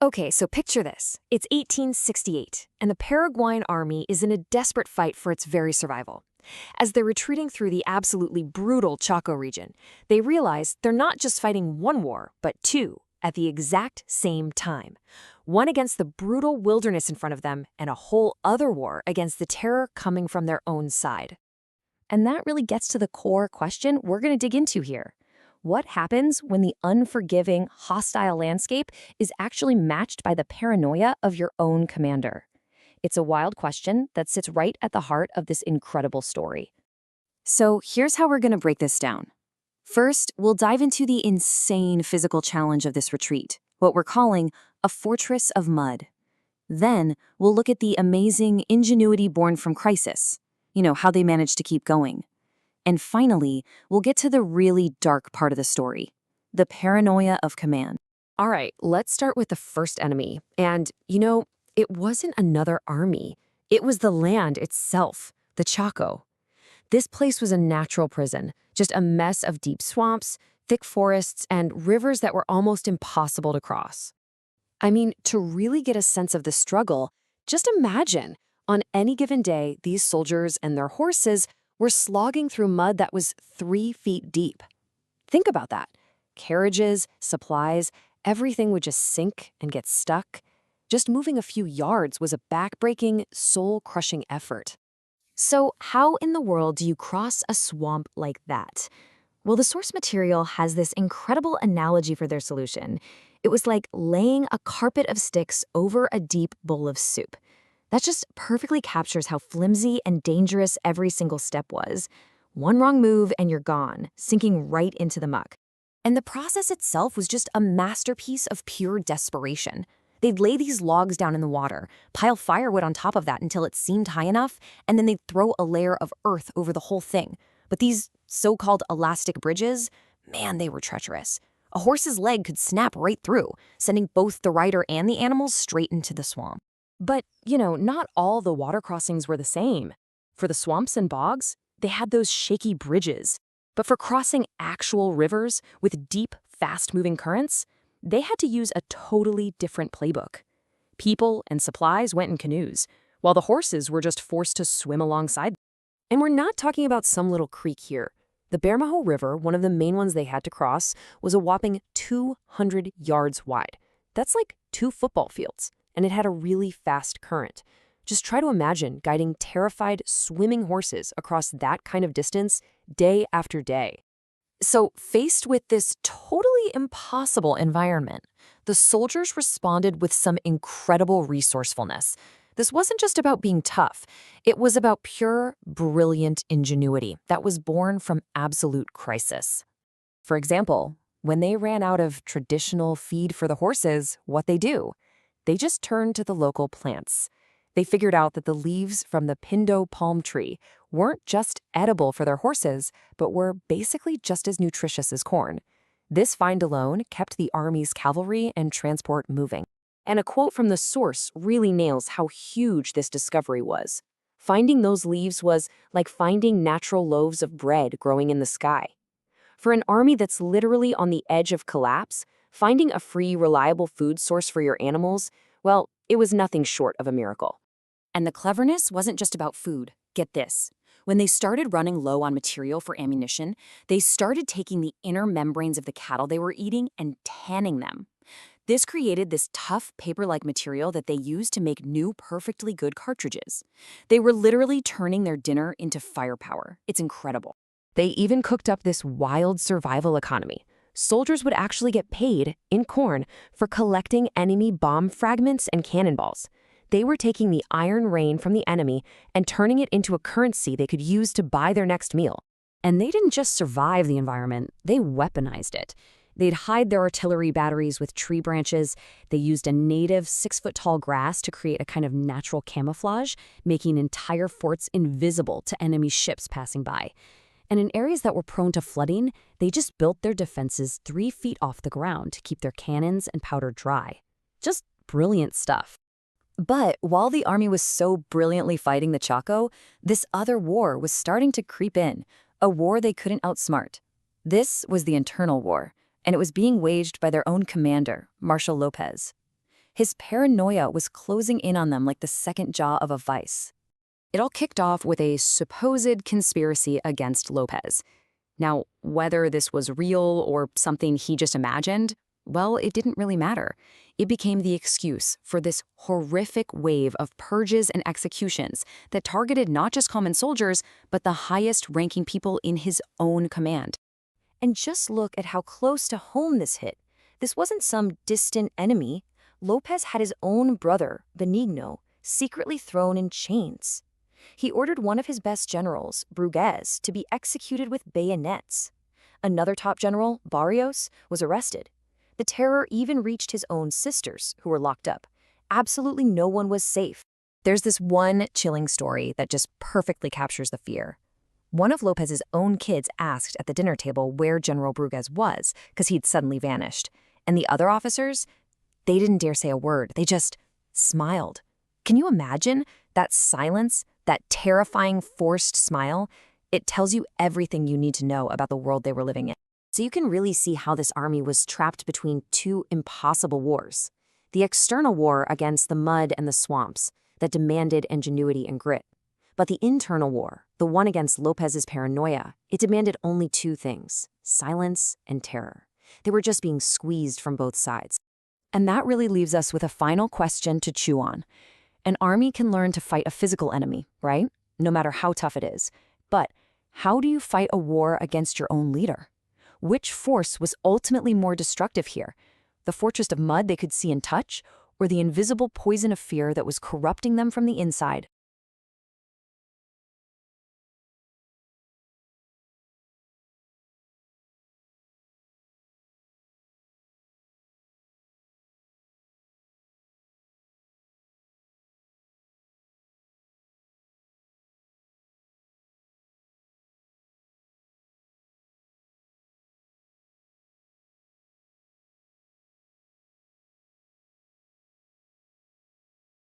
Okay, so picture this. It's 1868, and the Paraguayan army is in a desperate fight for its very survival. As they're retreating through the absolutely brutal Chaco region, they realize they're not just fighting one war, but two, at the exact same time. One against the brutal wilderness in front of them, and a whole other war against the terror coming from their own side. And that really gets to the core question we're going to dig into here. What happens when the unforgiving, hostile landscape is actually matched by the paranoia of your own commander? It's a wild question that sits right at the heart of this incredible story. So here's how we're going to break this down. First, we'll dive into the insane physical challenge of this retreat, what we're calling a fortress of mud. Then, we'll look at the amazing ingenuity born from crisis, how they managed to keep going. And finally, we'll get to the really dark part of the story, the paranoia of command. All right, let's start with the first enemy. And, it wasn't another army. It was the land itself, the Chaco. This place was a natural prison, just a mess of deep swamps, thick forests, and rivers that were almost impossible to cross. I mean, to really get a sense of the struggle, just imagine, on any given day, these soldiers and their horses were slogging through mud that was 3 feet deep. Think about that. Carriages, supplies, everything would just sink and get stuck. Just moving a few yards was a back-breaking, soul-crushing effort. So how in the world do you cross a swamp like that? Well, the source material has this incredible analogy for their solution. It was like laying a carpet of sticks over a deep bowl of soup. That just perfectly captures how flimsy and dangerous every single step was. One wrong move and you're gone, sinking right into the muck. And the process itself was just a masterpiece of pure desperation. They'd lay these logs down in the water, pile firewood on top of that until it seemed high enough, and then they'd throw a layer of earth over the whole thing. But these so-called elastic bridges, man, they were treacherous. A horse's leg could snap right through, sending both the rider and the animals straight into the swamp. But, not all the water crossings were the same. For the swamps and bogs, they had those shaky bridges. But for crossing actual rivers with deep, fast-moving currents, they had to use a totally different playbook. People and supplies went in canoes, while the horses were just forced to swim alongside. And we're not talking about some little creek here. The Bermejo River, one of the main ones they had to cross, was a whopping 200 yards wide. That's like 2 football fields, and it had a really fast current. Just try to imagine guiding terrified, swimming horses across that kind of distance day after day. So, faced with this totally impossible environment, the soldiers responded with some incredible resourcefulness. This wasn't just about being tough. It was about pure, brilliant ingenuity that was born from absolute crisis. For example, when they ran out of traditional feed for the horses, what they do? They just turned to the local plants. They figured out that the leaves from the pindo palm tree weren't just edible for their horses, but were basically just as nutritious as corn. This find alone kept the army's cavalry and transport moving. And a quote from the source really nails how huge this discovery was. Finding those leaves was like finding natural loaves of bread growing in the sky. For an army that's literally on the edge of collapse, finding a free, reliable food source for your animals, well, it was nothing short of a miracle. And the cleverness wasn't just about food. Get this. When they started running low on material for ammunition, they started taking the inner membranes of the cattle they were eating and tanning them. This created this tough, paper-like material that they used to make new, perfectly good cartridges. They were literally turning their dinner into firepower. It's incredible. They even cooked up this wild survival economy. Soldiers would actually get paid, in corn, for collecting enemy bomb fragments and cannonballs. They were taking the iron rain from the enemy and turning it into a currency they could use to buy their next meal. And they didn't just survive the environment, they weaponized it. They'd hide their artillery batteries with tree branches. They used a native 6-foot-tall grass to create a kind of natural camouflage, making entire forts invisible to enemy ships passing by. And in areas that were prone to flooding, they just built their defenses 3 feet off the ground to keep their cannons and powder dry. Just brilliant stuff. But while the army was so brilliantly fighting the Chaco, this other war was starting to creep in, a war they couldn't outsmart. This was the internal war, and it was being waged by their own commander, Marshal Lopez. His paranoia was closing in on them like the second jaw of a vice. It all kicked off with a supposed conspiracy against Lopez. Now, whether this was real or something he just imagined, well, it didn't really matter. It became the excuse for this horrific wave of purges and executions that targeted not just common soldiers, but the highest-ranking people in his own command. And just look at how close to home this hit. This wasn't some distant enemy. Lopez had his own brother, Benigno, secretly thrown in chains. He ordered one of his best generals, Purges, to be executed with bayonets. Another top general, Barrios, was arrested. The terror even reached his own sisters, who were locked up. Absolutely no one was safe. There's this one chilling story that just perfectly captures the fear. One of Lopez's own kids asked at the dinner table where General Purges was, because he'd suddenly vanished. And the other officers, they didn't dare say a word. They just smiled. Can you imagine that silence, that terrifying forced smile? It tells you everything you need to know about the world they were living in. So you can really see how this army was trapped between two impossible wars. The external war against the mud and the swamps that demanded ingenuity and grit. But the internal war, the one against Lopez's paranoia, it demanded only two things: silence and terror. They were just being squeezed from both sides. And that really leaves us with a final question to chew on. An army can learn to fight a physical enemy, right? No matter how tough it is. But how do you fight a war against your own leader? Which force was ultimately more destructive here? The fortress of mud they could see and touch, or the invisible poison of fear that was corrupting them from the inside?